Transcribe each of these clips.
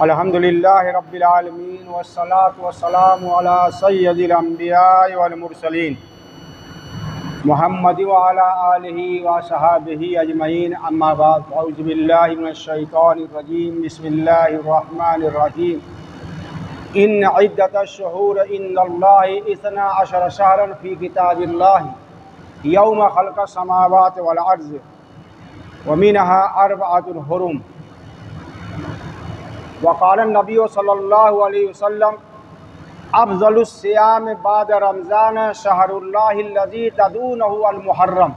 अल्हम्दुलिल्लाहि रब्बिल आलमीन वस्सलातु वस्सलामु अला सय्यदिल अंबिया वल मुरसलीन मुहम्मद व अला आलिहि व सहाबिहि अजमईन अम्मा बाद अऊज़ु बिल्लाहि मिनश शैतानिर रजीम बिस्मिल्लाहिर रहमानिर रहीम इन्न इद्दतश शुहूर इंदल्लाहि इस्ना अशर शहरन फी किताबिल्लाहि यौम खलक़स समावाति वल अर्ज़ व मिनहा अर्बअतुन हुरुम वक़ाल नबी सल्लल्लाहु अलैहि वसल्लम अफ़ज़लुस सियाम बाद रमज़ान शहरुल्लाहिल्लज़ी तदूनहु अल मुहर्रम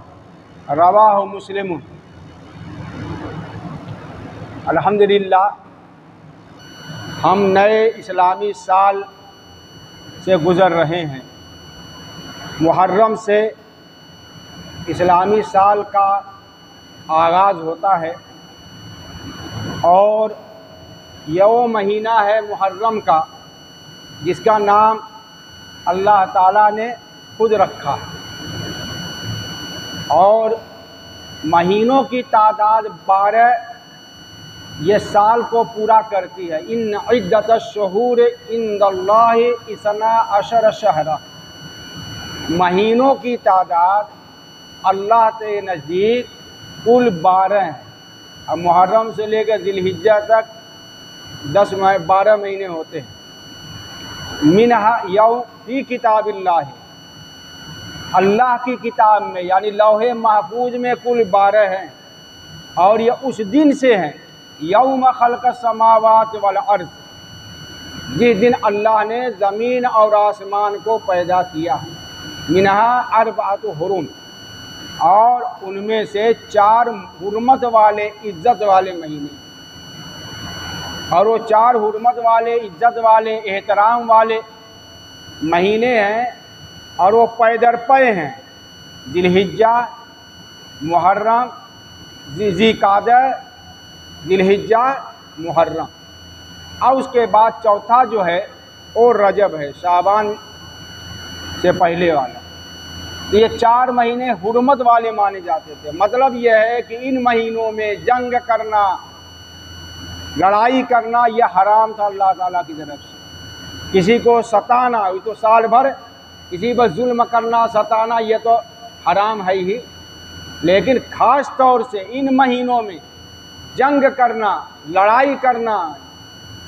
रवाहु मुस्लिम। अल्हम्दुलिल्लाह, हम नए इस्लामी साल से गुज़र रहे हैं। मुहर्रम से इस्लामी साल का आगाज़ होता है और यह महीना है मुहर्रम का, जिसका नाम अल्लाह ताला ने खुद रखा और महीनों की तादाद 12 ये साल को पूरा करती है। इन इद्दतश शुहूर इंदल्लाहि इस्ना अशर शहरा, महीनों की तादाद अल्लाह के नज़दीक कुल 12 हैं। अब मुहर्रम से लेकर ज़िलहिज्जा तक 12 महीने होते हैं। मिनहा यौम फी किताबिल्लाह, अल्लाह की किताब में यानी लौहे महफूज में कुल 12 हैं और ये उस दिन से हैं यौम खलक़स समावात वल अर्ज़, जिस दिन अल्लाह ने ज़मीन और आसमान को पैदा किया। मिनहा अर्बअतु हुरुम, और उनमें से 4 हुर्मत वाले इज़्ज़त वाले महीने, और वो 4 हुर्मत वाले इज़्ज़त वाले एहतराम वाले महीने हैं और वो पैदरपय हैं। ज़िलहिज्जा, मुहर्रम, ज़िलक़ादा, ज़िलहिज्जा, मुहर्रम, और उसके बाद चौथा जो है वो रजब है, शाबान से पहले वाला। तो ये 4 महीने हुर्मत वाले माने जाते थे। मतलब यह है कि इन महीनों में जंग करना, लड़ाई करना यह हराम था अल्लाह ताला की तरफ से। किसी को सताना, ये तो साल भर किसी पर जुल्म करना, सताना, यह तो हराम है ही, लेकिन ख़ास तौर से इन महीनों में जंग करना, लड़ाई करना,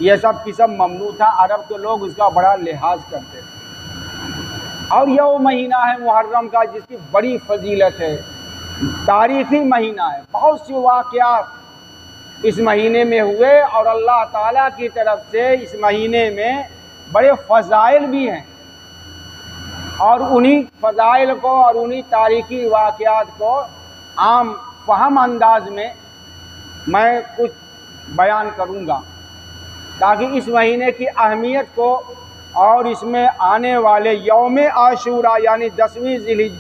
यह सब की सब ममनू था। अरब के लोग उसका बड़ा लिहाज करते थे। और यह वो महीना है मुहर्रम का जिसकी बड़ी फजीलत है, तारीख़ी महीना है। बहुत सी वाक़यात इस महीने में हुए और अल्लाह ताला की तरफ से इस महीने में बड़े फ़ज़ाइल भी हैं, और उन्हीं फ़ज़ाइल को और उन्हीं तारीख़ी वाक़यात को आम फ़हम अंदाज में मैं कुछ बयान करूँगा, ताकि इस महीने की अहमियत को और इसमें आने वाले यौम आशूरा यानी 10वीं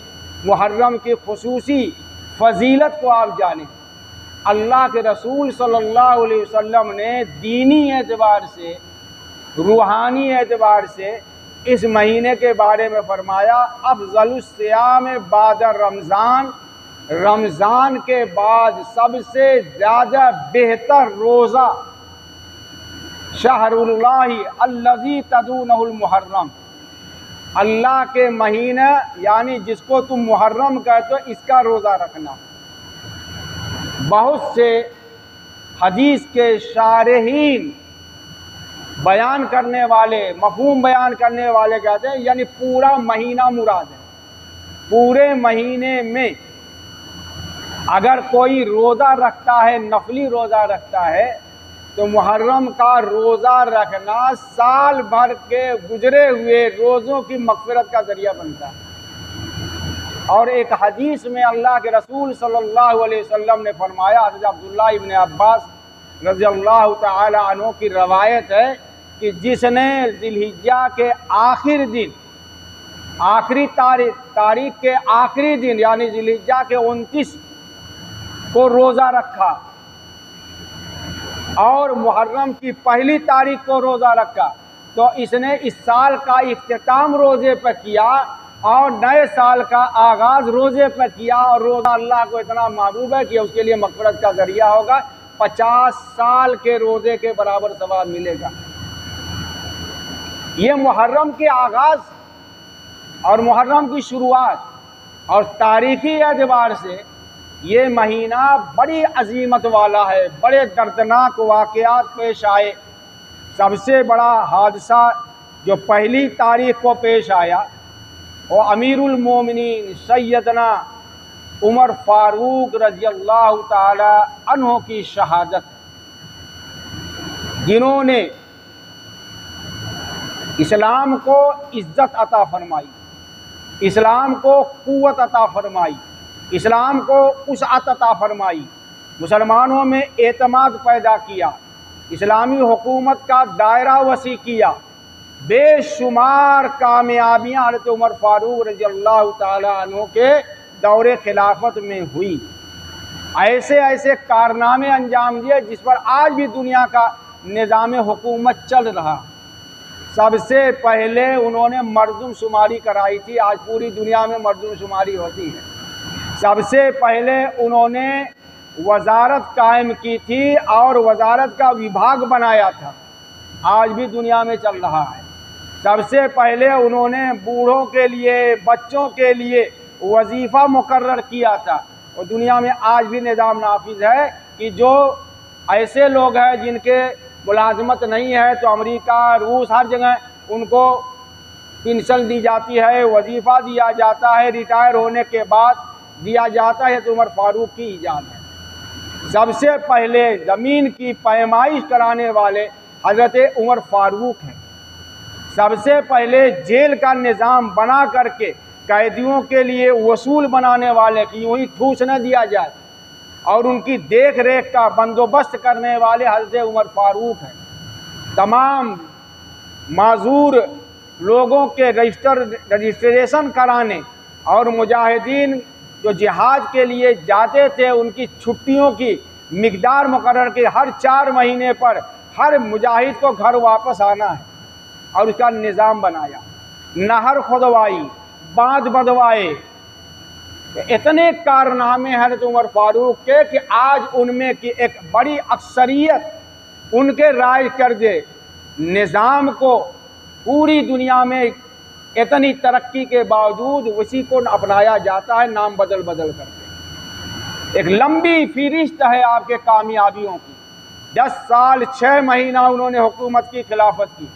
मुहर्रम की खुसूसी फ़जीलत को आप जानें। अल्लाह के रसूल सल्लल्लाहु अलैहि वसल्लम ने दीनी एतबार से, रूहानी एतबार से इस महीने के बारे में फरमाया, अफ़ज़लुस सियाम बाद रमज़ान, रमज़ान के बाद सबसे ज़्यादा बेहतर रोज़ा शहरुल्लाहि अल्लज़ी तदूनहुल मुहर्रम, अल्लाह के महीना यानी जिसको तुम मुहर्रम कहते हो, इसका रोज़ा रखना। बहुत से हदीस के शारहीन बयान करने वाले, मफ़हूम बयान करने वाले कहते हैं यानी पूरा महीना मुराद है। पूरे महीने में अगर कोई रोज़ा रखता है, नफली रोज़ा रखता है, तो मुहर्रम का रोज़ा रखना साल भर के गुजरे हुए रोज़ों की मग़फ़िरत का ज़रिया बनता है। और एक हदीस में अल्लाह के रसूल सल्लल्लाहु अलैहि वसल्लम ने फरमाया, हज़रत अब्दुल्लाह इब्न अब्बास रज़ियल्लाहु तआला अन्हु की रवायत है कि जिसने ज़िलहिज्जा के आखिर दिन, आखिरी तारीख के आखिरी दिन यानी ज़िलहिज्जा के 29 को रोज़ा रखा और मुहर्रम की पहली तारीख को रोज़ा रखा, तो इसने इस साल का इख्तिताम रोज़े पर किया और नए साल का आगाज़ रोज़े पर किया। और रोज़ा अल्लाह को इतना महबूब है कि उसके लिए मग़फ़िरत का ज़रिया होगा 50 साल के रोज़े के बराबर सवाब मिलेगा। ये मुहर्रम के आगाज़ और मुहर्रम की शुरुआत और तारीख़ी एतबार से ये महीना बड़ी अजीमत वाला है। बड़े दर्दनाक वाक़यात पेश आए। सबसे बड़ा हादसा जो पहली तारीख़ को पेश आया वो अमीरुल मोमिनीन सैयदना उमर फ़ारूक रज़ियल्लाहु ताला अन्हु की शहादत, जिन्होंने इस्लाम को इज़्ज़त अता फरमाई, इस्लाम को क़ुव्वत अता फरमाई, इस्लाम को वुसअत अता फरमाई, मुसलमानों में एतमाद पैदा किया, इस्लामी हुकूमत का दायरा वसी किया। बेशुमार कामयाबियाँ हज़रत उमर फ़ारूक रज़ियल्लाहु ताला अन्हु के दौरे खिलाफत में हुई। ऐसे ऐसे कारनामे अंजाम दिए जिस पर आज भी दुनिया का निज़ाम हुकूमत चल रहा। सबसे पहले उन्होंने मरदमशुमारी कराई थी। आज पूरी दुनिया में मरदमशुमारी होती है। सबसे पहले उन्होंने वजारत कायम की थी और वजारत का विभाग बनाया था। आज भी दुनिया में चल रहा है। सबसे पहले उन्होंने बूढ़ों के लिए, बच्चों के लिए वजीफ़ा मुकर्रर किया था। और दुनिया में आज भी निज़ाम नाफिज है कि जो ऐसे लोग हैं जिनके मुलाजमत नहीं है तो अमेरिका, रूस, हर जगह उनको पेंशन दी जाती है, वजीफ़ा दिया जाता है, रिटायर होने के बाद दिया जाता है। तो उमर फ़ारूक की ईजाद है। सबसे पहले ज़मीन की पैमाइश कराने वाले हज़रत उमर फ़ारूक हैं। सबसे पहले जेल का निज़ाम बना करके कैदियों के लिए वसूल बनाने वाले कि यूँ ही ठूस न दिया जाए और उनकी देख रेख का बंदोबस्त करने वाले हज़रत उमर फ़ारूक हैं। तमाम माजूर लोगों के रजिस्ट्रेशन कराने और मुजाहिदीन जो जिहाद के लिए जाते थे उनकी छुट्टियों की मिक़दार मुकर्रर के हर 4 महीने पर हर मुजाहिद को घर वापस आना है और उसका निज़ाम बनाया। नहर खुदवाई, बांध बंधवाए। इतने कारनामे हज़रत उमर फ़ारूक के कि आज उनमें की एक बड़ी अक्सरियत उनके राय कर दे निज़ाम को पूरी दुनिया में इतनी तरक्की के बावजूद उसी को अपनाया जाता है, नाम बदल बदल करके। एक लंबी फहरिस्त है आपके कामयाबियों की। 10 साल 6 महीना उन्होंने हुकूमत की खिलाफत की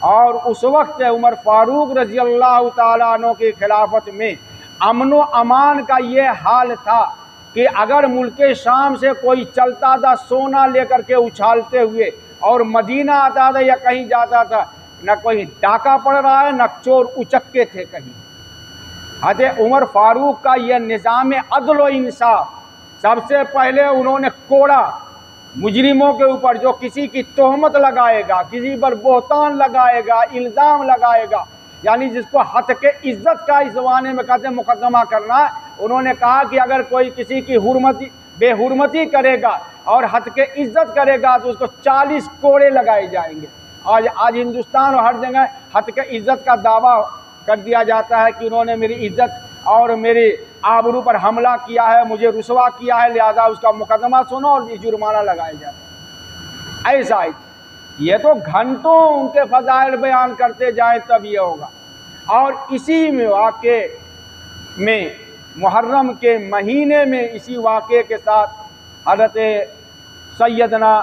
और उस वक्त उमर फ़ारूक रज़ियल्लाहु ताला अन्हु की खिलाफत में अमन व अमान का ये हाल था कि अगर मुल्क शाम से कोई चलता था सोना लेकर के उछालते हुए और मदीना आता था या कहीं जाता था, न कोई डाका पड़ रहा है न चोर उचक्के थे कहीं। हज़रत उमर फ़ारूक का यह निज़ाम अदल व इंसाफ, सबसे पहले उन्होंने कोड़ा मुजरिमों के ऊपर जो किसी की तोहमत लगाएगा, किसी पर बोहतान लगाएगा, इल्ज़ाम लगाएगा, यानी जिसको हद के इज़्ज़त का इस ज़माने में कहते हैं मुकदमा करना। उन्होंने कहा कि अगर कोई किसी की हुर्मती बेहुरमती करेगा और हद के इज़्ज़त करेगा तो उसको 40 कोड़े लगाए जाएंगे। आज हिंदुस्तान और हर जगह हद के इज़्ज़त का दावा कर दिया जाता है कि उन्होंने मेरी इज़्ज़त और मेरी आबरू पर हमला किया है, मुझे रुसवा किया है, लिहाजा उसका मुकदमा सुनो और जुर्माना लगाया जाता है। ऐसा ही ये तो घंटों उनके फ़ज़ाइल बयान करते जाए तब ये होगा। और इसी में वाक़े में मुहर्रम के महीने में इसी वाक़े के साथ हज़रत सैयदना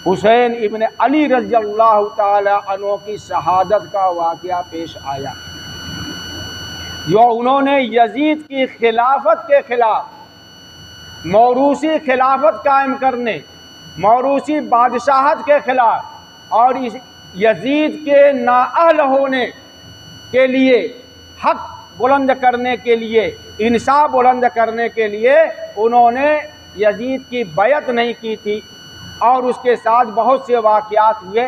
हुसैन इब्न अली रज़ियल्लाहु ताला अन्हु की शहादत का वाक़या पेश आया, जो उन्होंने यजीद की खिलाफत के ख़िलाफ़ मौरूसी खिलाफत कायम करने, मौरूसी बादशाहत के ख़िलाफ़ और इस यजीद के नाअहल होने के लिए, हक़ बुलंद करने के लिए, इंसाफ बुलंद करने के लिए उन्होंने यजीद की बैत नहीं की थी। और उसके साथ बहुत से वाक़यात हुए,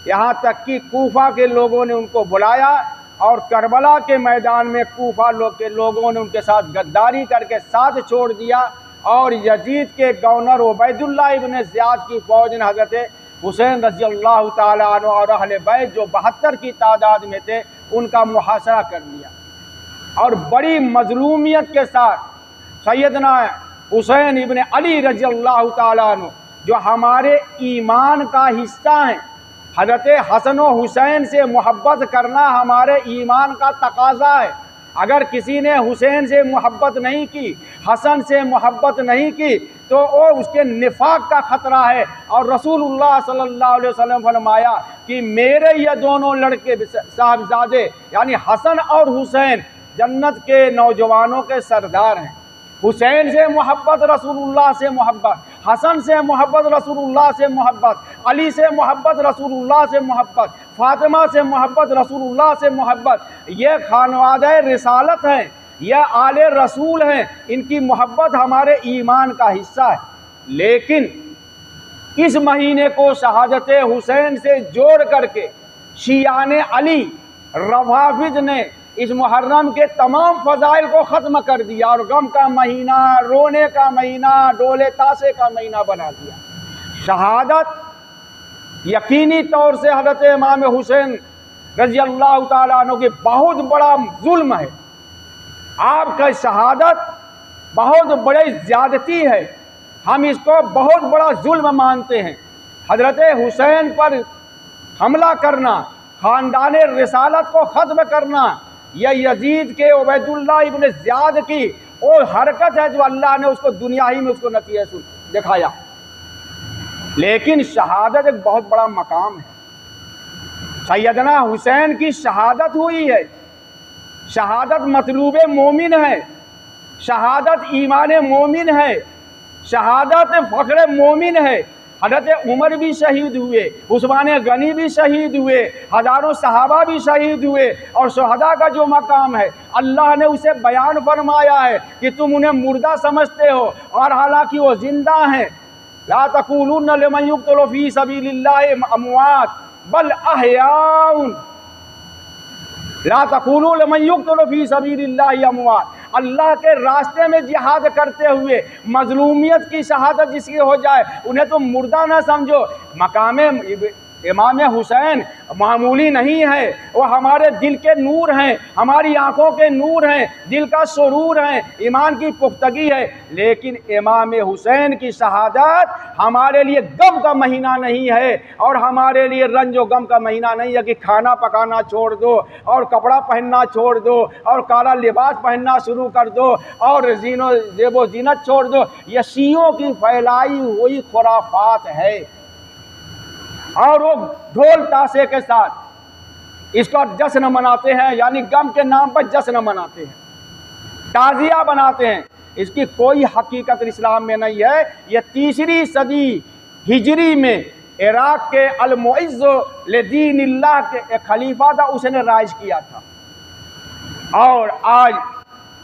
यहाँ तक कि कूफा के लोगों ने उनको बुलाया और करबला के मैदान में कूफा के लोगों ने उनके साथ गद्दारी करके साथ छोड़ दिया। और यजीद के गवर्नर उबैदुल्लाह इब्न ज़ियाद की फ़ौज ने हज़रत हुसैन रज़ियल्लाहु ताला अन्हु और अहले बैत जो 72 की तादाद में थे उनका मुहासरा कर लिया और बड़ी मज़लूमियत के साथ सैयदना हुसैन इब्न अली रज़ियल्लाहु ताला अन्हु जो हमारे ईमान का हिस्सा हैं। हज़रत हसन और हुसैन से मोहब्बत करना हमारे ईमान का तकाज़ा है। अगर किसी ने हुसैन से मोहब्बत नहीं की, हसन से मोहब्बत नहीं की, तो वो उसके निफाक का ख़तरा है। और रसूलुल्लाह सल्लल्लाहु अलैहि वसल्लम फरमाया कि मेरे ये दोनों लड़के साहबजादे यानी हसन और हुसैन जन्नत के नौजवानों के सरदार हैं। हुसैन से मोहब्बत, रसूलुल्लाह से मोहब्बत, हसन से मोहब्बत, रसूलुल्लाह से मोहब्बत, अली से मोहब्बत, रसूलुल्लाह से मोहब्बत, फातिमा से मोहब्बत, रसूलुल्लाह से मोहब्बत, ये खानवादे रिसालत हैं, यह आले रसूल हैं। इनकी मोहब्बत हमारे ईमान का हिस्सा है। लेकिन इस महीने को शहादत हुसैन से जोड़ करके शियाने अली रवाफिज ने इस मुहर्रम के तमाम फ़ज़ाइल को ख़त्म कर दिया और गम का महीना, रोने का महीना, डोले ताशे का महीना बना दिया। शहादत यकीनी तौर से हज़रत इमाम हुसैन रज़ी अल्लाह ताला अन्हु की बहुत बड़ा जुल्म है। आपका शहादत बहुत बड़ी ज़्यादती है, हम इसको बहुत बड़ा जुल्म मानते हैं। हज़रत हुसैन पर हमला करना, ख़ानदान रिसालत को ख़त्म करना, यह यजीद के उबैदुल्लाह इब्न ज़ियाद की वो हरकत है जो अल्लाह ने उसको दुनिया ही में उसको नतीजा दिखाया। लेकिन शहादत एक बहुत बड़ा मकाम है। सैयदना हुसैन की शहादत हुई है। शहादत मतलूब मोमिन है, शहादत ईमान मोमिन है, शहादत फ़ख्र मोमिन है। हज़रत उमर भी शहीद हुए, उस्मान गनी भी शहीद हुए, हज़ारों सहाबा भी शहीद हुए। और शहदा का जो मकाम है अल्लाह ने उसे बयान फरमाया है कि तुम उन्हें मुर्दा समझते हो और हालांकि वो जिंदा हैं। ला तक़ूलुन्ना लिमन युक़्तलु फ़ी सबीलिल्लाहि अमवात बल अहयाउन, ला तक़ूलू लिमन युक़्तलु फ़ी सबीलिल्लाहि अमवात। अल्लाह के रास्ते में जिहाद करते हुए मजलूमियत की शहादत जिसकी हो जाए उन्हें तुम मुर्दा ना समझो। मकामे इमाम हुसैन मामूली नहीं है, वो हमारे दिल के नूर हैं, हमारी आंखों के नूर हैं, दिल का सुरूर हैं, ईमान की पुख्तगी है। लेकिन इमाम हुसैन की शहादत हमारे लिए गम का महीना नहीं है और हमारे लिए रंजो गम का महीना नहीं है कि खाना पकाना छोड़ दो और कपड़ा पहनना छोड़ दो और काला लिबास पहनना शुरू कर दो और जेबो जीनत छोड़ दो। यह शियों की फैलाई हुई खुराफात है और वो ढोल ताशे के साथ इसका जश्न मनाते हैं, यानी गम के नाम पर जश्न मनाते हैं, ताज़िया बनाते हैं। इसकी कोई हकीकत इस्लाम में नहीं है। यह 3री सदी हिजरी में इराक़ के अल-मुइज़्ज़ लिदीनिल्लाह के एक खलीफा था, उसने राइज किया था। और आज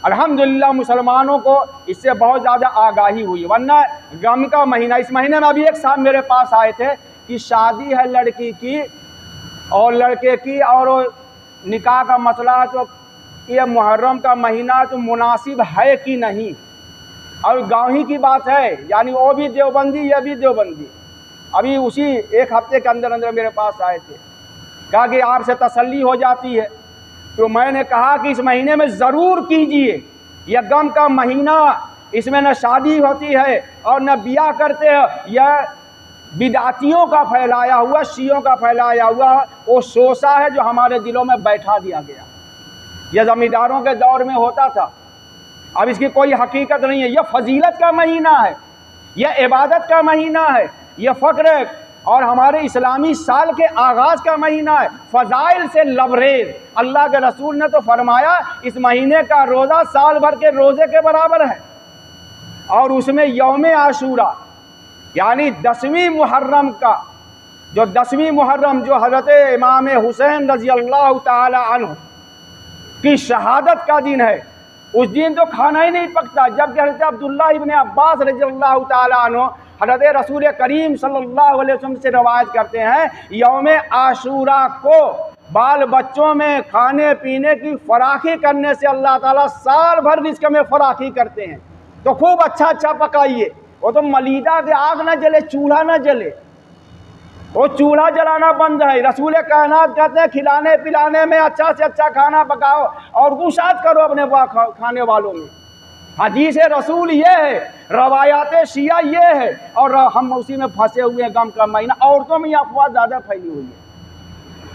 अल्हम्दुलिल्लाह मुसलमानों को इससे बहुत ज़्यादा आगाही हुई। वरना गम का महीना, इस महीने में अभी एक साहब मेरे पास आए थे कि शादी है लड़की की और लड़के की और निकाह का मसला है, तो ये मुहर्रम का महीना तो मुनासिब है कि नहीं। और गाँव ही की बात है, यानी वो भी देवबंदी ये भी देवबंदी। अभी उसी एक हफ्ते के अंदर अंदर मेरे पास आए थे, कहा कि आपसे तसल्ली हो जाती है। तो मैंने कहा कि इस महीने में ज़रूर कीजिए, यह गम का महीना, इसमें न शादी होती है और न ब्याह करते हैं। यह बिदातियों का फैलाया हुआ, शियों का फैलाया हुआ वो शोषा है जो हमारे दिलों में बैठा दिया गया। यह ज़मींदारों के दौर में होता था, अब इसकी कोई हकीकत नहीं है। यह फजीलत का महीना है, यह इबादत का महीना है, यह फ़ख्र और हमारे इस्लामी साल के आगाज़ का महीना है, फ़ज़ाइल से लबरेज। अल्लाह के रसूल ने तो फरमाया इस महीने का रोज़ा साल भर के रोज़े के बराबर है। और उसमें यौम आशूरा यानी 10वीं मुहर्रम का जो 10वीं मुहर्रम जो हज़रत इमाम हुसैन रज़ी अल्लाह ताला अन्हु की शहादत का दिन है, उस दिन तो खाना ही नहीं पकता। जबकि हज़रत अब्दुल्लाह इब्न अब्बास रज़ी अल्लाह ताला अन्हु हज़रत रसूल करीम सल्लल्लाहु अलैहि वसल्लम से रवायत करते हैं, यौम आशूरा को बाल बच्चों में खाने पीने की फराखी करने से अल्लाह ताला साल भर रिज़्क़ में फराखी करते हैं। तो खूब अच्छा अच्छा पकाइए, वो तो मलीदा के आग ना जले, चूल्हा ना जले, वो चूल्हा जलाना बंद है। रसूल कायनात कहते हैं खिलाने पिलाने में अच्छा से अच्छा खाना पकाओ और गुशात करो अपने खाने वालों में। हदीस रसूल ये है, रवायात शिया ये है, और हम उसी में फंसे हुए हैं। गम का महीना, औरतों में ये अफवाह ज़्यादा फैली हुई है।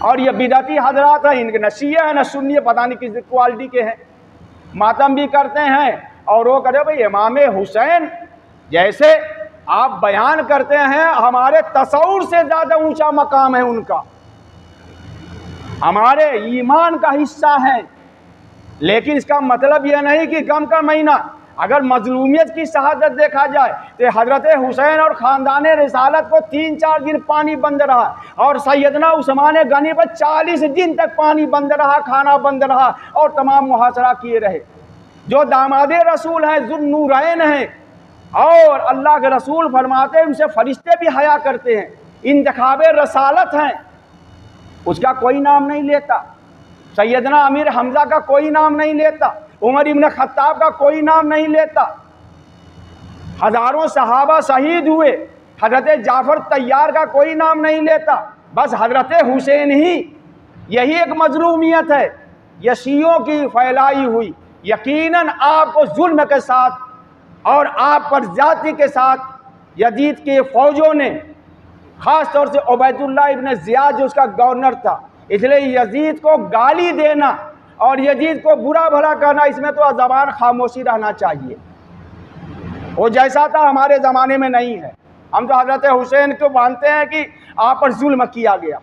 और ये बिदअती हजरात हैं, इनके न शिया है न सुन्नी है, पता नहीं किस क्वालिटी के हैं। मातम भी करते हैं और वो कहते भाई इमाम हुसैन जैसे आप बयान करते हैं, हमारे तसव्वुर से ज़्यादा ऊंचा मकाम है उनका, हमारे ईमान का हिस्सा है। लेकिन इसका मतलब यह नहीं कि गम का महीना, अगर मजलूमियत की शहादत देखा जाए तो हज़रत हुसैन और ख़ानदान रिसालत को 3-4 दिन पानी बंद रहा, और सैयदना उस्मान गनी पर 40 दिन तक पानी बंद रहा, खाना बंद रहा, और तमाम मुहासरा किए रहे। जो दामादे रसूल हैं, ज़ुन्नूरैन हैं, और अल्लाह के रसूल फरमाते हैं उनसे फरिश्ते भी हया करते हैं, इंतखाबे रसालत हैं, उसका कोई नाम नहीं लेता। सैयदना अमीर हमज़ा का कोई नाम नहीं लेता, उमर इब्न खत्ताब का कोई नाम नहीं लेता। हज़ारों सहाबा शहीद हुए, हज़रत जाफ़र तैयार का कोई नाम नहीं लेता, बस हज़रत हुसैन ही। यही एक मजलूमियत है, यह शियों की फैलाई हुई। यकीनन आपको जुल्म के साथ और आप पर जाति के साथ यजीद के फ़ौजों ने, ख़ास तौर से उबैदुल्लाह इब्न ज़ियाद जो उसका गवर्नर था, इसलिए यजीद को गाली देना और यजीद को बुरा भला करना, इसमें तो ज़बान खामोशी रहना चाहिए। वो जैसा था हमारे ज़माने में नहीं है। हम तो हज़रत हुसैन को मानते हैं कि आप पर जुल्म किया गया।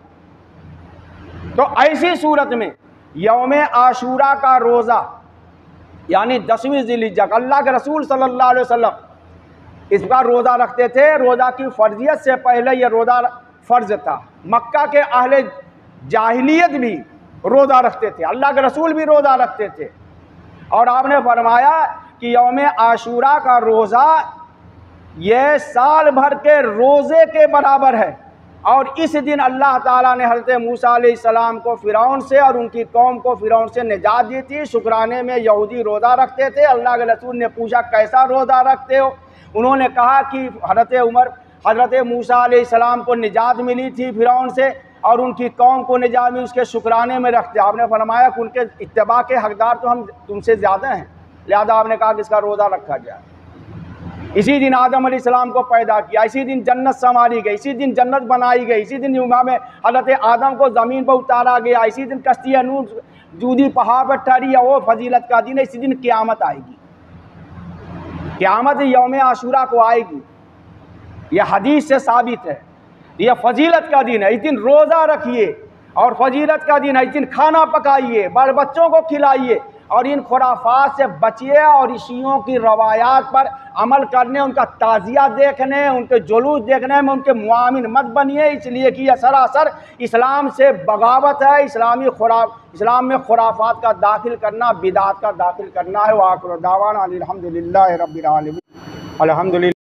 तो ऐसी सूरत में यौम आशूरा का रोज़ा यानी 10वीं ज़िलहिज्जा, अल्लाह के रसूल सल्लल्लाहु अलैहि वसल्लम इसका रोज़ा रखते थे। रोज़ा की फ़र्जियत से पहले यह रोज़ा फ़र्ज था। मक्का के अहले जाहिलियत भी रोज़ा रखते थे, अल्लाह के रसूल भी रोज़ा रखते थे। और आपने फरमाया कि यौम आशूरा का रोज़ा ये साल भर के रोज़े के बराबर है। और इस दिन अल्लाह ताला ने हज़रत मूसा अलैहिस्सलाम को फ़िरौन से और उनकी कौम को फ़िरौन से निजात दी थी। शुक्राने में यहूदी रोज़ा रखते थे। अल्लाह के रसूल ने पूछा कैसा रोज़ा रखते हो? उन्होंने कहा कि हज़रत मूसा अलैहिस्सलाम को निजात मिली थी फ़िरौन से और उनकी कौम को निजात मिली, उसके शुक्राने में रखते। आपने फरमाया कि उनके इत्तिबा के हकदार तो हम तुमसे ज़्यादा हैं, लिहाजा आपने कहा कि इसका रोज़ा रखा जाए। इसी दिन आदम अलैहिस्सलाम को पैदा किया, इसी दिन जन्नत संवारी गई, इसी दिन जन्नत बनाई गई, इसी दिन इमाम हज़रत आदम को ज़मीन पर उतारा गया, इसी दिन कश्ती नूह जूदी पहाड़ पर ठहरी है। वो फजीलत का दिन है। इसी दिन क़यामत आएगी, क़यामत यौम आशूरा को आएगी। यह हदीस से साबित है। यह फजीलत का दिन है, इस दिन रोज़ा रखिए और फजीलत का दिन है, इस दिन खाना पकाइए, बाल बच्चों को खिलाइए और इन खुराफात से बचिए और शियों की रवायात पर अमल करने, उनका ताज़िया देखने, उनके जुलूस देखने में उनके मुआमिन मत बनिए, इसलिए कि यह सरासर इस्लाम से बगावत है। इस्लाम में खुराफात का दाखिल करना, बिदात का दाखिल करना है। व आखिर दावाना अनिल हम्दुलिल्लाहि रब्बिल आलमीन। अल्हम्दुलिल्लाह।